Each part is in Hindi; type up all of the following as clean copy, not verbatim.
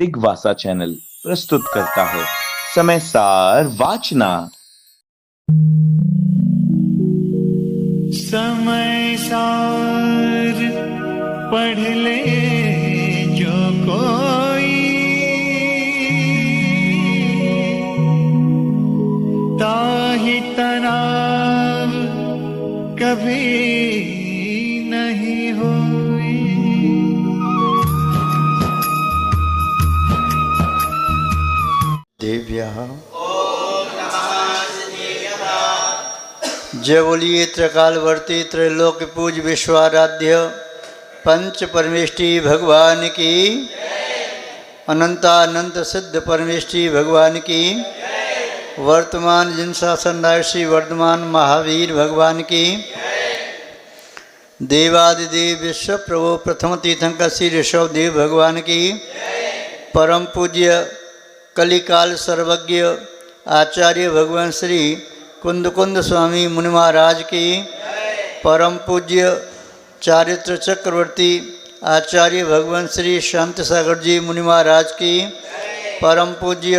दिग्वासा चैनल प्रस्तुत करता है समय सार वाचना। समय सार पढ़ ले जो कोई, ताहि तनाव कभी नहीं होई। देव्या जय बोलिए त्रिकालवर्ती त्रैलोक्य पूज विश्वाराध्य पंच परमेष्टि भगवान की, अनंतानंत सिद्ध परमेष्टि भगवान की, वर्तमान जिन शासन राशि वर्धमान महावीर भगवान की, देवादिदेव विश्व प्रभु प्रथम तीर्थंकर श्री ऋषभ देव भगवान की, परम पूज्य कलिकाल सर्वज्ञ आचार्य भगवान श्री कुंद कुंद स्वामी मुनि महाराज की, परम पूज्य चारित्र चक्रवर्ती आचार्य भगवान श्री शांत सागर जी मुनि महाराज की, परम पूज्य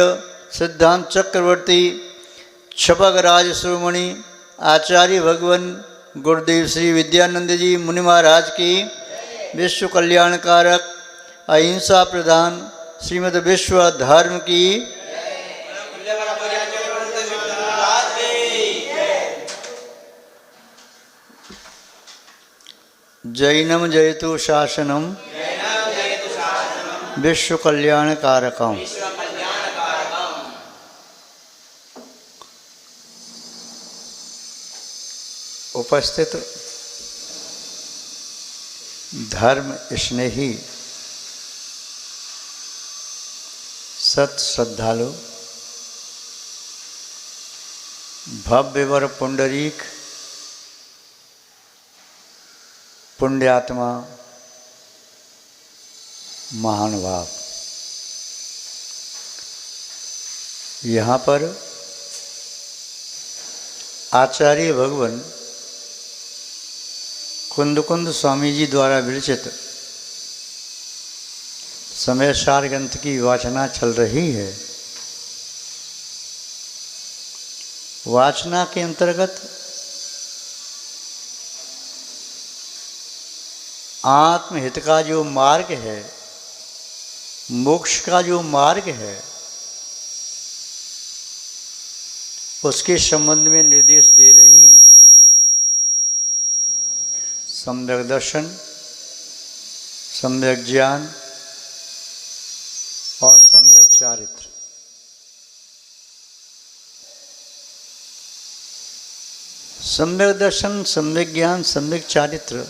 सिद्धांत चक्रवर्ती छपकराज शिरोमणि आचार्य भगवान गुरुदेव श्री विद्यानंद जी मुनि महाराज की, विश्व कल्याणकारक अहिंसा प्रधान श्रीमद् विश्व धर्म की, जैनम जयतु शासनम विश्व कल्याणकारकम। उपस्थित धर्म स्नेही सत श्रद्धालु भव्यवर पुंडरीक पुण्यात्मा महानुभाव, यहाँ पर आचार्य भगवान कुंद कुंद स्वामी जी द्वारा विरचित समय सार ग्रंथ की वाचना चल रही है। वाचना के अंतर्गत आत्महित का जो मार्ग है, मोक्ष का जो मार्ग है, उसके संबंध में निर्देश दे रही हैं। सम्यक दर्शन, सम्यक ज्ञान और सम्यक चारित्र। सम्यक दर्शन, सम्यक ज्ञान, सम्यक चारित्र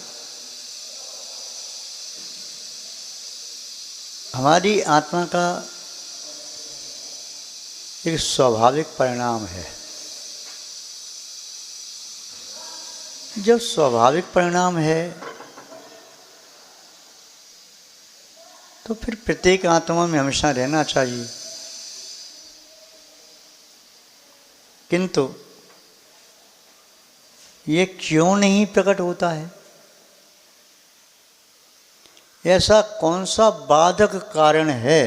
हमारी आत्मा का एक स्वाभाविक परिणाम है। जब स्वाभाविक परिणाम है तो फिर प्रत्येक आत्मा में हमेशा रहना चाहिए, किंतु ये क्यों नहीं प्रकट होता है? ऐसा कौन सा बाधक कारण है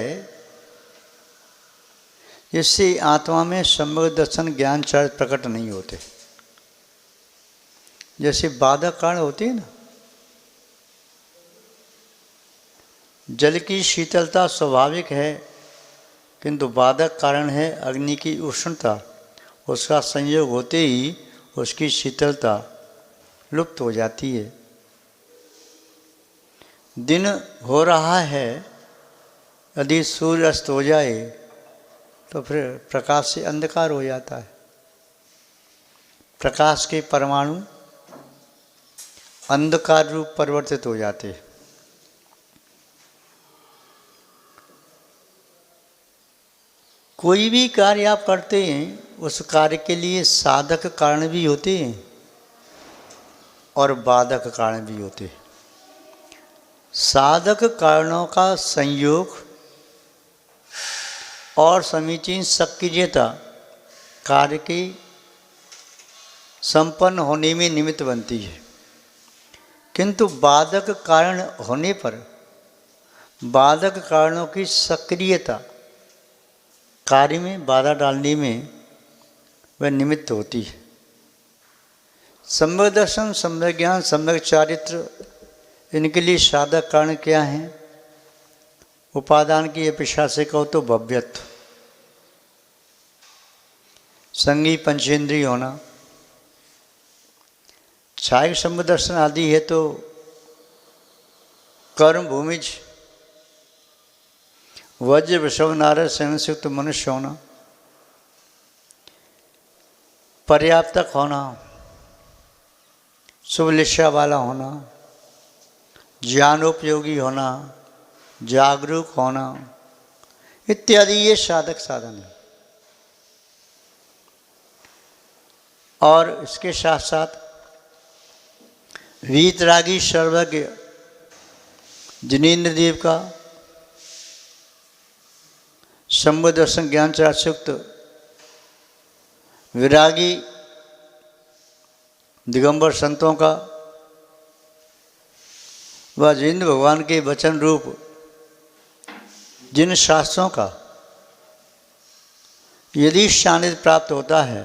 जिससे आत्मा में सम्यक दर्शन ज्ञान चारित्र प्रकट नहीं होते? जैसे बाधक कारण होती है ना, जल की शीतलता स्वाभाविक है, किंतु बाधक कारण है अग्नि की उष्णता। उसका संयोग होते ही उसकी शीतलता लुप्त हो जाती है। दिन हो रहा है, यदि सूर्य अस्त हो जाए तो फिर प्रकाश से अंधकार हो जाता है। प्रकाश के परमाणु अंधकार रूप परिवर्तित हो जाते हैं। कोई भी कार्य आप करते हैं, उस कार्य के लिए साधक कारण भी होते हैं और बाधक कारण भी होते हैं। साधक कारणों का संयोग और समीचीन सक्रियता कार्य के संपन्न होने में निमित्त बनती है, किंतु बाधक कारण होने पर बाधक कारणों की सक्रियता, कार्य में बाधा डालने में वह निमित्त होती है। सम्यक दर्शन, सम्यक ज्ञान, सम्यक चारित्र, इनके लिए साधक कारण क्या हैं? उपादान की अपेक्षा से कहो तो भव्यत्व, संगी पंचेंद्रिय होना। छायक सम्यक दर्शन आदि है तो कर्म भूमिज, वज्र वृषभ नारद सेन से युक्त मनुष्य होना, पर्याप्तक होना, शुभ लिशा वाला होना, ज्ञानोपयोगी होना, जागरूक होना इत्यादि ये साधक साधन है। और इसके साथ साथ वीतरागी सर्वज्ञ जिनेन्द्र देव का सम्यक दर्शन ज्ञान चारित्र विरागी दिगंबर संतों का व जिनेन्द्र भगवान के वचन रूप जिन शास्त्रों का यदि सानिध्य प्राप्त होता है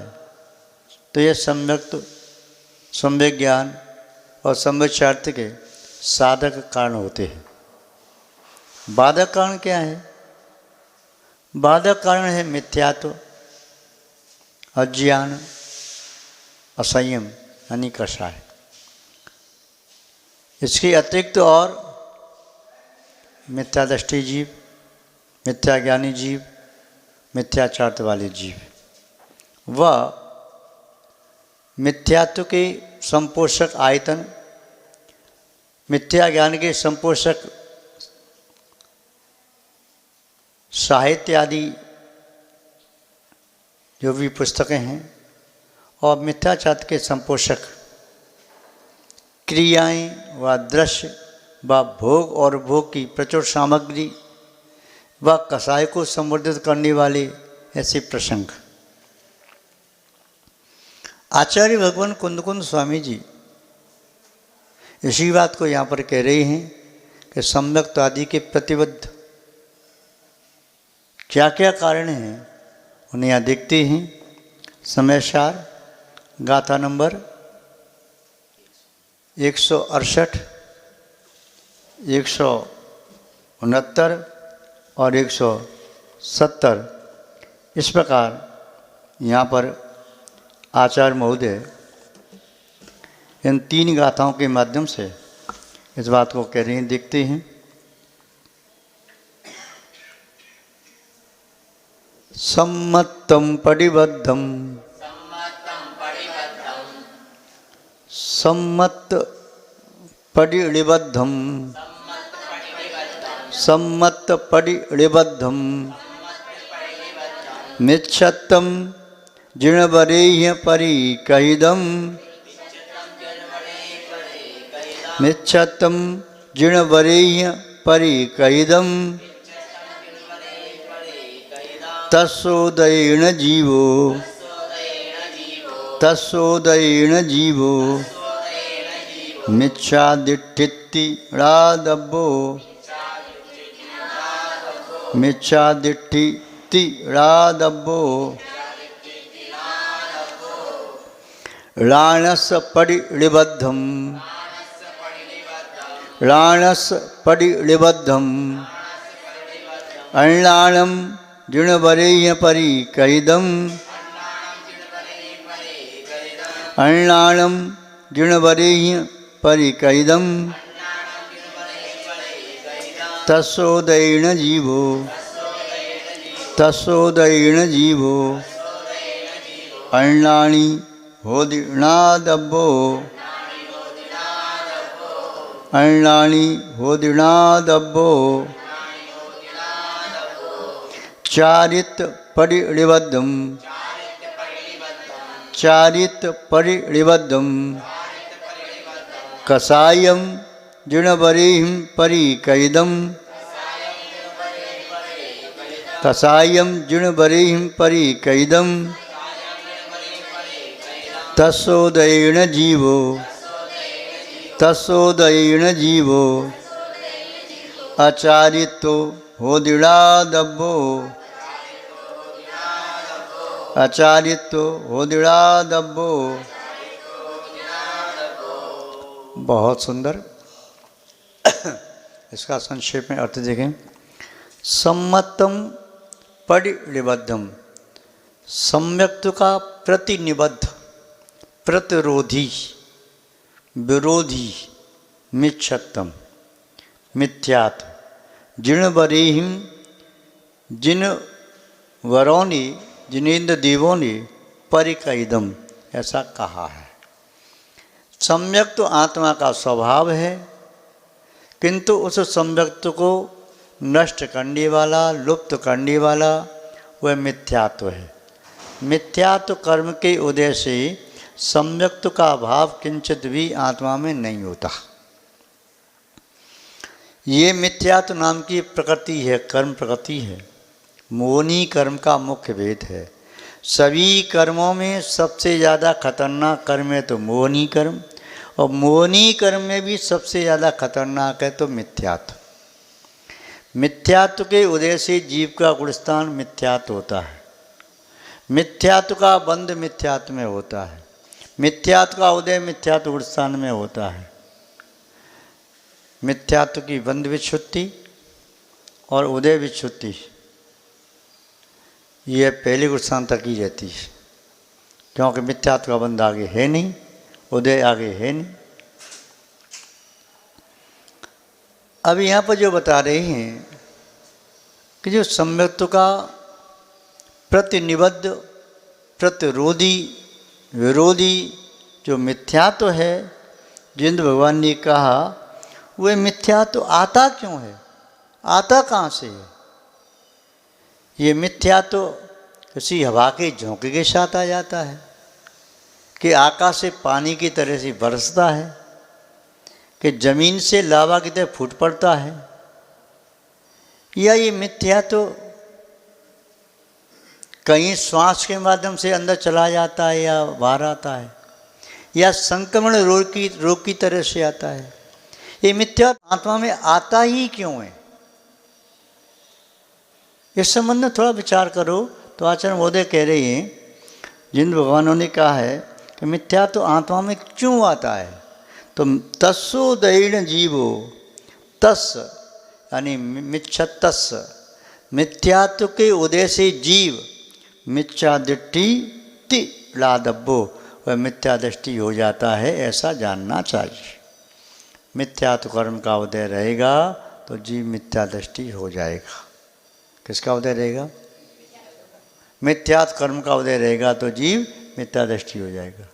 तो यह सम्यक ज्ञान और सम्यक चारित्र के साधक कारण होते हैं। बाधक कारण क्या है? बाधक कारण है मिथ्यात्व, अज्ञान, असंयम यानी कषाय। इसके अतिरिक्त और मिथ्या दृष्टि जीव, मिथ्या ज्ञानी जीव, मिथ्या चारित्र वाले जीव। वह मिथ्यात्व के संपोषक आयतन, मिथ्या ज्ञान के संपोषक साहित्य आदि जो भी पुस्तकें हैं और मिथ्या चारित्र के संपोषक क्रियाएं व दृश्य व भोग और भोग की प्रचुर सामग्री व कसाय को संवर्धित करने वाले ऐसे प्रसंग। आचार्य भगवान कुंद स्वामी जी इसी बात को यहाँ पर कह रहे हैं कि सम्यक्त आदि के प्रतिबद्ध क्या क्या कारण हैं उन्हें यहाँ देखते हैं। समयसार गाथा नंबर 168, 169 और 170 इस प्रकार यहाँ पर आचार्य महोदय इन 3 गाथाओं के माध्यम से इस बात को कह रहे हैं। देखते हैं। सम्मत्तं पडिबद्धं, सम्मत पडिबद्धं, सम्मत पडिबद्धं, मिच्छत्तं जिणवरेह्य परिकहिदं, मिच्छत्तं जिणवरेह्य परिकहिदं, तस्सोदयेन जीवो, तस्सोदयेन जीवो, मिच्छादिठ्ठिरादब्बो, मिच्छादिठ्ठिरादब्बो, राणस पडिबद्धं, राणस पडिबद्धं, अण्णाणं जिणवरेह्य परिकहिदं, अण्णाणं जिणवरेह्य परिकहिदं, तस्सोदयेन जीवो, तस्सोदयेन जीवो, अण्णानि होदिणादब्बो, अण्णानि होदिणादब्बो, चारित पडिबद्धं, चारित पडिबद्धं, कषायं जिणवरेह्य परिकहिदं, कषायं जिणवरेह्य परिकहिदं, तस्सोदयेन जीवो, तस्सोदयेन जीवो, आचार्यतो होदिड़ा दब्बो, आचार्यतो होदिड़ा दब्बो। बहुत सुंदर। इसका संक्षेप में अर्थ देखें। सम्मतम परिनिबद्धम, सम्यक्त का प्रतिनिबद्ध, प्रतिरोधी, विरोधी, मिच्छत्तम, मिथ्यात्, जिन वरेहिम, जिन वरों ने, जिनेन्द्र देवों ने परिकैदम ऐसा कहा है। सम्यक्त तो आत्मा का स्वभाव है, किंतु उस सम्यक्त को नष्ट करने वाला, लुप्त करने वाला वह मिथ्यात्व है। मिथ्यात्व कर्म के उदय से सम्यक्त का भाव किंचित भी आत्मा में नहीं होता। ये मिथ्यात्व नाम की प्रकृति है, कर्म प्रकृति है। मोहनी कर्म का मुख्य भेद है। सभी कर्मों में सबसे ज़्यादा खतरनाक कर्म है तो मोहनी कर्म, और मोहनी कर्म में भी सबसे ज़्यादा खतरनाक है तो मिथ्यात्व। मिथ्यात्व के उदय से जीव का गुणस्थान मिथ्यात्व होता है। मिथ्यात्व का बंध मिथ्यात्व में होता है। मिथ्यात्व का उदय मिथ्यात्व गुणस्थान में होता है। मिथ्यात्व की बंध विच्छुत्ति और उदय विच्छुत्ति यह पहले गुणस्थान तक ही रहती है, क्योंकि मिथ्यात्व का बंध आगे है नहीं, उदय आगे है नहीं। अब यहाँ पर जो बता रहे हैं कि जो सम्यक्त्व का प्रतिनिबद्ध, प्रतिरोधी, विरोधी जो मिथ्यात्व है, जिन भगवान ने कहा वह मिथ्यात्व आता क्यों है, आता कहाँ से है? ये मिथ्यात्व किसी हवा के झोंके के साथ आ जाता है, कि आकाश से पानी की तरह से बरसता है, कि जमीन से लावा की तरह फूट पड़ता है, या ये मिथ्यात्व कहीं श्वास के माध्यम से अंदर चला जाता है या बाहर आता है, या संक्रमण रोग की तरह से आता है। ये मिथ्यात्व आत्मा में आता ही क्यों है? इस संबंध में थोड़ा विचार करो तो आचार्य महोदय कह रहे हैं, जिन भगवानों ने कहा है कि मिथ्या तो आत्मा में क्यों आता है, तो तस्सोदयेन जीवो, तस् यानी मिच्छत्तस्, मिथ्यात्व के उदय से जीव मिथ्या दृष्टि ति लादब्बो, वह मिथ्या दृष्टि हो जाता है, ऐसा जानना चाहिए। मिथ्यात्व कर्म का उदय रहेगा तो जीव मिथ्या दृष्टि हो जाएगा। किसका उदय रहेगा? मिथ्यात्व कर्म का उदय रहेगा तो जीव मिथ्या दृष्टि हो जाएगा।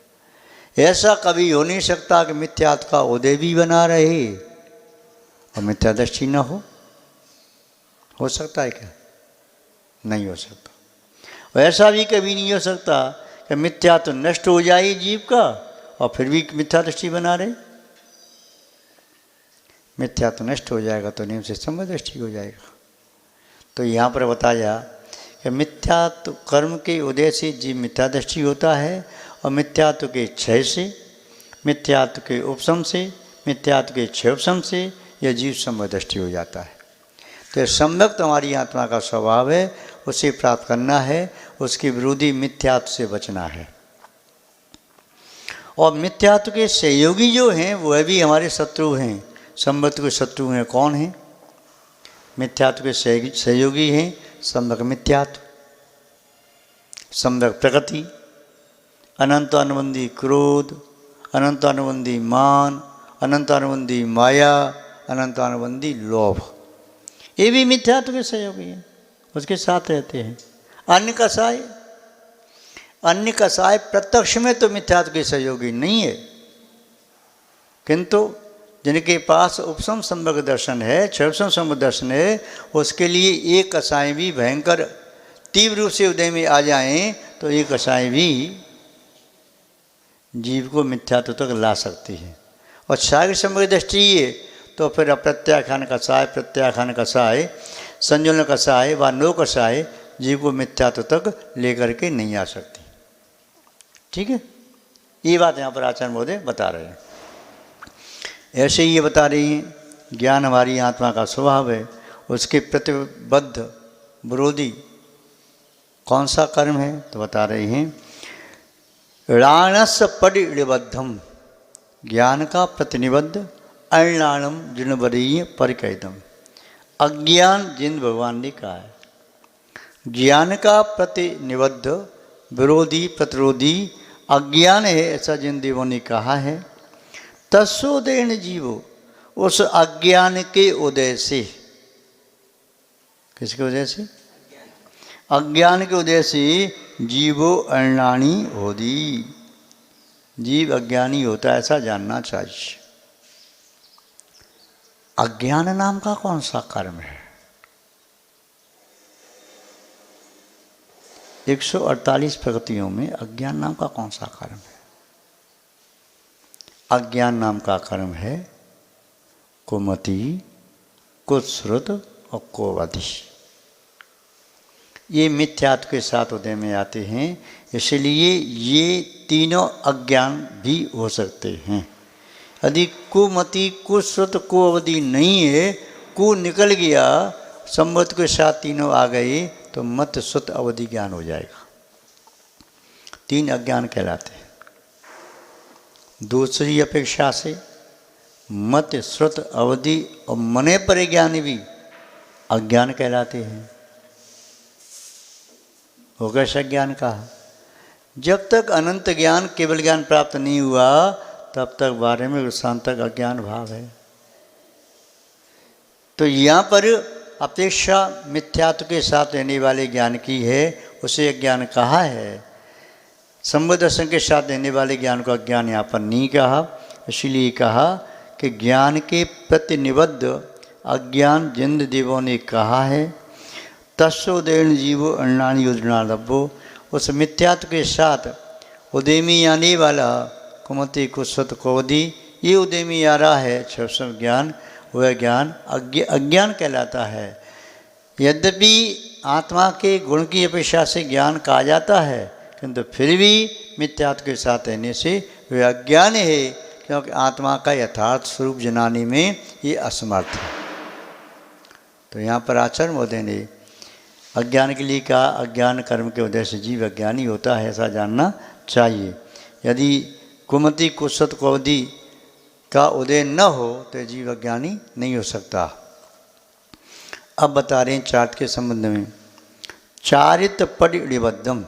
ऐसा कभी हो नहीं सकता कि मिथ्यात्व का उदय भी बना रहे और मिथ्या दृष्टि न हो सकता है क्या? नहीं हो सकता। और ऐसा भी कभी नहीं हो सकता कि मिथ्यात्व नष्ट हो जाए जीव का और फिर भी मिथ्या दृष्टि बना रहे। मिथ्यात्व नष्ट हो जाएगा तो नियम से सम्य दृष्टि हो जाएगा। तो यहाँ पर बताया कि मिथ्यात्व कर्म के उदय से जीव मिथ्या दृष्टि होता है, और मिथ्यात्व के क्षय से, मिथ्यात्व के उपशम से, मिथ्यात्व के क्षय उपशम से यह जीव सम्य दृष्टि हो जाता है। तो सम्यक्त हमारी आत्मा का स्वभाव है, उसे प्राप्त करना है, उसकी विरोधी मिथ्यात्व से बचना है। और मिथ्यात्व के सहयोगी जो हैं वह भी हमारे शत्रु हैं। सम्यक्त के शत्रु हैं कौन हैं? मिथ्यात्व के सहयोगी हैं सम्यक मिथ्यात्व, सम्यक प्रकृति, अनंत अनुबंधी क्रोध, अनंत अनुबंधी मान, अनंत अनुबंधी माया, अनंत अनुबंधी लोभ, ये भी मिथ्यात्व के सहयोगी हैं, उसके साथ रहते हैं। अन्य कसाय, अन्य कसाय प्रत्यक्ष में तो मिथ्यात्व के सहयोगी नहीं है, किंतु जिनके पास उपशम सम्यक दर्शन है, क्षयपशम सम्यक दर्शन है, उसके लिए एक कसाय भी भयंकर तीव्र रूप से उदय में आ जाएं तो एक कसाय भी जीव को मिथ्यात्व तक ला सकती है। और क्षय सम्यक दृष्टि है तो फिर अप्रत्याख्यान कसाय, प्रत्याख्यान कसाय, संजुलन कसाय व नो कसाय जीव को मिथ्यात्व तक लेकर के नहीं आ सकती। ठीक है, ये बात यहाँ पर आचार्य महोदय बता रहे हैं। ऐसे ही ये बता रही हैं ज्ञान हमारी आत्मा का स्वभाव है, उसके प्रतिबद्ध विरोधी कौन सा कर्म है? तो बता रहे हैं राणस परिबद्धम, ज्ञान का प्रतिनिबद्ध, अणाणम जिनवरीय परिकैदम। अज्ञान जिन भगवान ने कहा है, ज्ञान का प्रतिनिबद्ध विरोधी प्रतिरोधी अज्ञान है, ऐसा जिन देवों ने कहा है। तस्सोदयन जीवो, उस अज्ञान के उदय से, किसके उदय से? अज्ञान के उदय से जीवो अज्ञानी होदी, जीव अज्ञानी होता है, ऐसा जानना चाहिए। अज्ञान नाम का कौन सा कर्म है? 148 प्रकृतियों में अज्ञान नाम का कौन सा कर्म है? अज्ञान नाम का कर्म है कुमति, कुश्रुत और कोवधि। ये मिथ्यात्व के साथ उदय में आते हैं, इसलिए ये तीनों अज्ञान भी हो सकते हैं। यदि कुमति, कुश्रुत, कोवधि नहीं है, कु निकल गया, संबंध के साथ तीनों आ गए, तो मत श्रुत अवधि ज्ञान हो जाएगा। तीन अज्ञान कहलाते हैं। दूसरी अपेक्षा से मत श्रुत अवधि और मने पर ज्ञान भी अज्ञान कहलाते हैं। हो कैसा ज्ञान कहा? जब तक अनंत ज्ञान केवल ज्ञान प्राप्त नहीं हुआ, तब तक बारे में शांतक अज्ञान भाव है। तो यहाँ पर अपेक्षा मिथ्यात्व के साथ रहने वाले ज्ञान की है, उसे अज्ञान कहा है। संबंध दर्शन के साथ रहने वाले ज्ञान को अज्ञान यहाँ पर नहीं कहा, इसीलिए कहा कि ज्ञान के प्रतिनिबद्ध अज्ञान जिन देवों ने कहा है। तस्सोदयन जीवो अण्णानि योजना लभ्यो, उस मिथ्यात्व के साथ उदय में आने वाला कुमति, कुश्रुत, कोवधि, ये उदय में आ रहा है छह ज्ञान, वह ज्ञान अज्ञान कहलाता है। यद्यपि आत्मा के गुण की अपेक्षा से ज्ञान कहा जाता है, किंतु फिर भी मिथ्यात्व के साथ रहने से वह अज्ञान है, क्योंकि आत्मा का यथार्थ स्वरूप जनाने में ये असमर्थ है। तो यहाँ पर आचार्य महोदय ने अज्ञान के लिए कहा, अज्ञान कर्म के उदय से जीव अज्ञानी होता है, ऐसा जानना चाहिए। यदि कुमति, कुश्रुत, कोवधि का उदय न हो तो जीव अज्ञानी नहीं हो सकता। अब बता रहे हैं चार्ट के संबंध में। चारित परिनिबद्धम,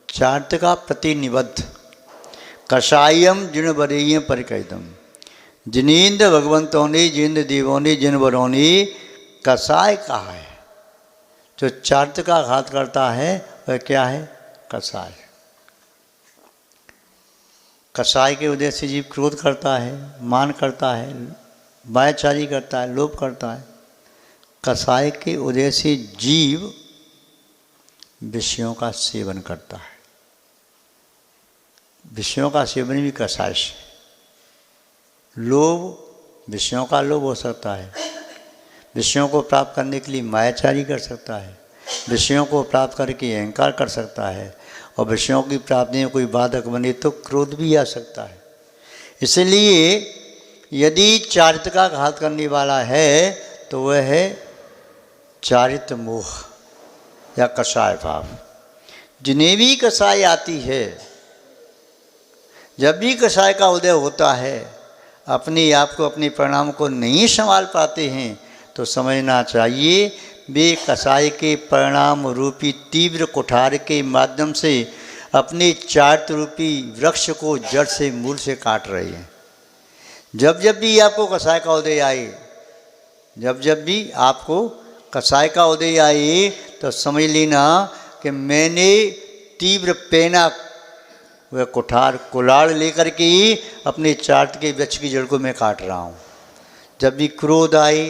चार्ट का प्रतिनिबद्ध, कषायम जिनवरीय परिकैदम, जिनेन्द्र भगवंतों ने, जिन देवों ने, जिन वरों ने कषाय कहा है। जो चार्ट का घात करता है वह क्या है? कषाय। कषाय के उदय से जीव क्रोध करता है, मान करता है, मायाचारी करता है, लोभ करता है। कषाय के उदय से जीव विषयों का सेवन करता है। विषयों का सेवन भी कषाय से। लोभ, विषयों का लोभ हो सकता है, विषयों को प्राप्त करने के लिए मायाचारी कर सकता है, विषयों को प्राप्त करके अहंकार कर सकता है, और विषयों की प्राप्ति में कोई बाधक बने तो क्रोध भी आ सकता है। इसलिए यदि चारित्र का घात करने वाला है तो वह है चारित्र मोह या कषाय भाव। जिन्हें भी कषाय आती है, जब भी कषाय का उदय होता है, अपने आप को, अपने परिणाम को नहीं संभाल पाते हैं, तो समझना चाहिए वे कषाय के परिणाम रूपी तीव्र कुठार के माध्यम से अपने चारित्र रूपी वृक्ष को जड़ से मूल से काट रहे हैं। जब जब भी आपको कषाय का उदय आए, जब जब भी आपको कषाय का उदय आए, तो समझ लेना कि मैंने तीव्र पेना, वह कुठार, कुलाड़ लेकर के ही अपने चारित्र के वृक्ष की जड़ को मैं काट रहा हूँ। जब भी क्रोध आए,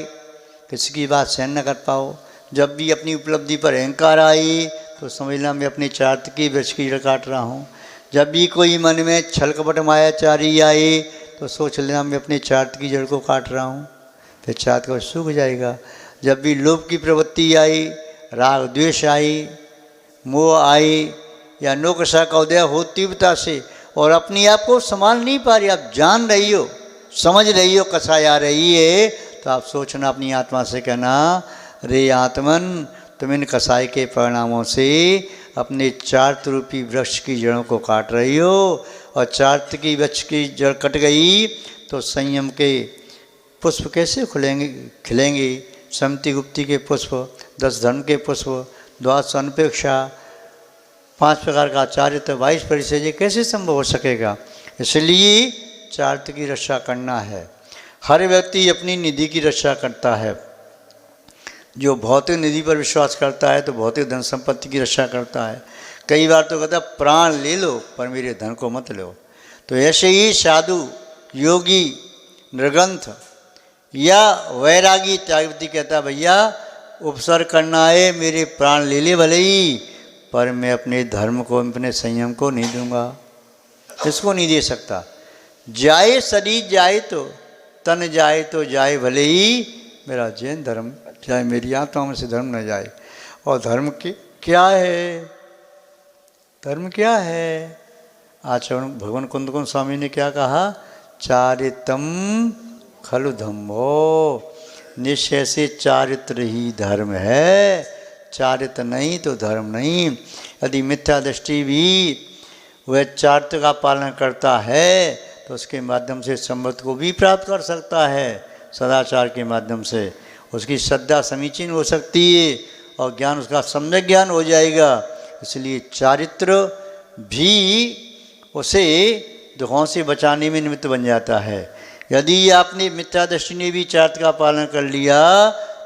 किसी की बात सहन न कर पाओ, जब भी अपनी उपलब्धि पर अहंकार आए, तो समझना मैं अपने चारित्र की वृक्ष की जड़ काट रहा हूँ। जब भी कोई मन में छल कपट मायाचारी आए, तो सोच लेना मैं अपने चारित्र की जड़ को काट रहा हूँ, फिर चारित्र का सूख जाएगा। जब भी लोभ की प्रवृत्ति आई, राग द्वेष आई, मोह आई, या नौकषा का उदय हो तीव्रता से, और अपने आप को संभाल नहीं पा रही, आप जान रही हो, समझ रही हो कषाय आ रही है, तो आप सोचना अपनी आत्मा से कहना, रे आत्मन, तुम इन कसाई के परिणामों से अपने चार्त रूपी वृक्ष की जड़ों को काट रही हो, और चार्त की वृक्ष की जड़ कट गई तो संयम के पुष्प कैसे खिलेंगे? समति गुप्ति के पुष्प, 10 धर्म के पुष्प, 12 अनपेक्षा, 5 प्रकार का आचार्य, तो 22 परिचय, ये कैसे संभव हो सकेगा? इसलिए चार्त की रक्षा करना है। हर व्यक्ति अपनी निधि की रक्षा करता है। जो भौतिक निधि पर विश्वास करता है तो भौतिक धन संपत्ति की रक्षा करता है। कई बार तो कहता है प्राण ले लो पर मेरे धन को मत लो। तो ऐसे ही साधु, योगी, नृग्रंथ या वैरागी त्यागवती कहता है, भैया उपसर्ग करना है, मेरे प्राण ले ले भले ही, पर मैं अपने धर्म को, अपने संयम को नहीं दूंगा, इसको नहीं दे सकता। जाए शरीर जाए तो, तन जाए तो जाए भले ही, मेरा जैन धर्म जाए, मेरी आत्मा में से धर्म न जाए। और धर्म क्या है? धर्म क्या है? आचरण भगवान कुंदकुंद स्वामी ने क्या कहा? चारितम खलु धम्मो, निश्चय से चारित्र ही धर्म है, चारित्र नहीं तो धर्म नहीं। यदि मिथ्या दृष्टि भी वह चारित्र का पालन करता है तो उसके माध्यम से समृद्धि को भी प्राप्त कर सकता है। सदाचार के माध्यम से उसकी श्रद्धा समीचीन हो सकती है और ज्ञान उसका सम्यक ज्ञान हो जाएगा। इसलिए चारित्र भी उसे दुखों से बचाने में निमित्त बन जाता है। यदि आपने मिथ्या दृष्टि ने भी चारित्र का पालन कर लिया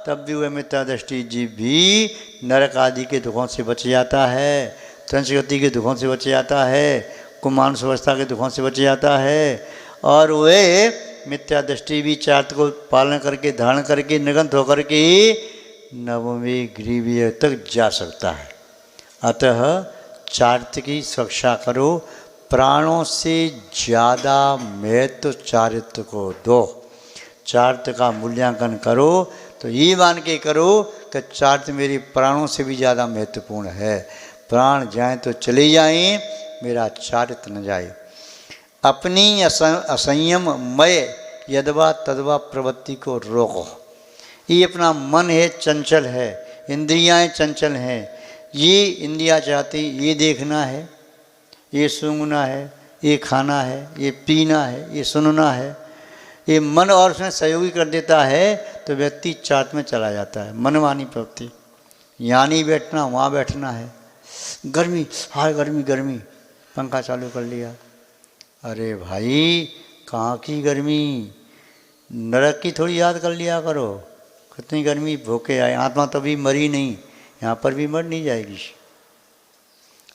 तब भी वह मिथ्या दृष्टि जीव भी नरक आदि के दुखों से बच जाता है, संस्कृति के दुखों से बच जाता है, कुमानुष अवस्था के दुखों से बच जाता है। और वह मिथ्या दृष्टि भी चारित्र को पालन करके, धारण करके, निगंत होकर के नवमी ग्रीवीय तक जा सकता है। अतः चारित्र की सुरक्षा करो, प्राणों से ज़्यादा महत्व चारित्र को दो। चारित्र का मूल्यांकन करो तो ये मान के करो कि चारित्र मेरे प्राणों से भी ज़्यादा महत्वपूर्ण है। प्राण जाएं तो चले जाएं, मेरा चारित्र न जाए। अपनी असंयम मय यदवा तदवा प्रवृत्ति को रोको। ये अपना मन है, चंचल है, इंद्रियां चंचल हैं। ये इंद्रियां चाहती ये देखना है, ये सूंघना है, ये खाना है, ये पीना है, ये सुनना है। ये मन और उसमें सहयोगी कर देता है तो व्यक्ति चार्ट में चला जाता है, मनमानी प्रवृत्ति। यहाँ नहीं बैठना, वहाँ बैठना है। गर्मी, हाय गर्मी गर्मी, पंखा चालू कर लिया। अरे भाई कहाँ की गर्मी, नरक की थोड़ी याद कर लिया करो। कितनी गर्मी भूखे आए, आत्मा तभी मरी नहीं, यहाँ पर भी मर नहीं जाएगी।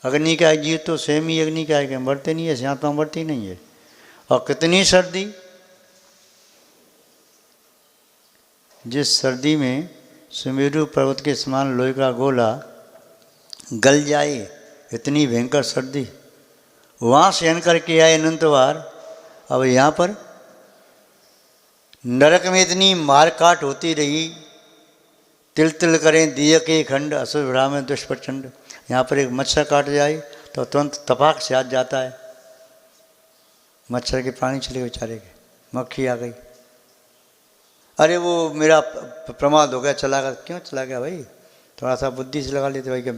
अग्नि का जीव तो स्वयं ही अग्नि का है, मरते नहीं है, आत्मा मरती नहीं है। और कितनी सर्दी, जिस सर्दी में सुमेरु पर्वत के समान लोहे का गोला गल जाए, इतनी भयंकर सर्दी, वहाँ सहन करके आए अनंतवार। अब यहाँ पर नरक में इतनी मारकाट होती रही, तिल तिल करें दिए के खंड, असुर भरा में दुष्प्रचंड। यहाँ पर एक मच्छर काट जाए तो तुरंत तपाक से आ जाता है, मच्छर के प्राणी चले बेचारे के, मक्खी आ गई। अरे वो मेरा प्रमाद हो गया, चला गया। क्यों चला गया भाई? थोड़ा सा बुद्धि से लगा लेते भाई कि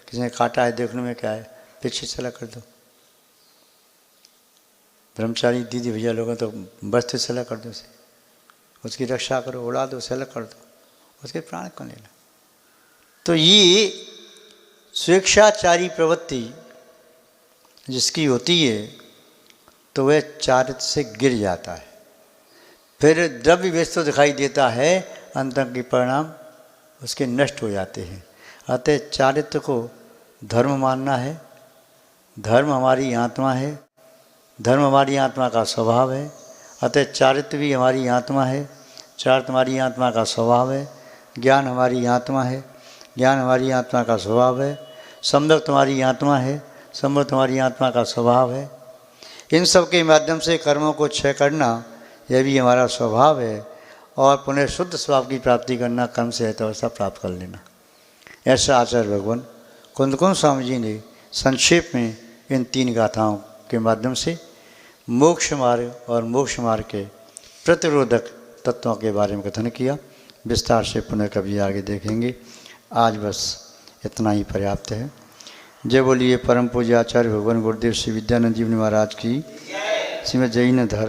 किसी ने काटा है, देखने में क्या है, पीछे चला कर दो। ब्रह्मचारी दीदी भैया लोगों तो बस्ते से अलग कर दो, उसे उसकी रक्षा करो, उड़ा दो, से अलग कर दो, उसके प्राण को लेना। तो ये स्वेच्छाचारी प्रवृत्ति जिसकी होती है तो वह चारित्र से गिर जाता है। फिर द्रव्य व्यस्त दिखाई देता है, अंतर के परिणाम उसके नष्ट हो जाते हैं। अतः चारित्र को धर्म मानना है। धर्म हमारी आत्मा है, धर्म हमारी आत्मा का स्वभाव है। अतः चारित्र भी हमारी आत्मा है, चारित्र हमारी आत्मा का स्वभाव है। ज्ञान हमारी आत्मा है, ज्ञान हमारी आत्मा का स्वभाव है। समृद्ध हमारी आत्मा है, समृद्ध हमारी आत्मा का स्वभाव है। इन सब के माध्यम से कर्मों को क्षय करना यह भी हमारा स्वभाव है, और पुनः शुद्ध स्वभाव की प्राप्ति करना, कर्म से रहित अवस्था प्राप्त कर लेना। ऐसा आचार्य भगवान कुंदकुंद स्वामी जी ने संक्षेप में इन 3 गाथाओं के माध्यम से मोक्ष मार्ग और मोक्ष मार्ग के प्रतिरोधक तत्वों के बारे में कथन किया। विस्तार से पुनः कभी आगे देखेंगे। आज बस इतना ही पर्याप्त है। जय बोलिए परम पूज्य आचार्य भगवान गुरुदेव श्री विद्यानंद जी महाराज की। श्रीमद् जैन धर्म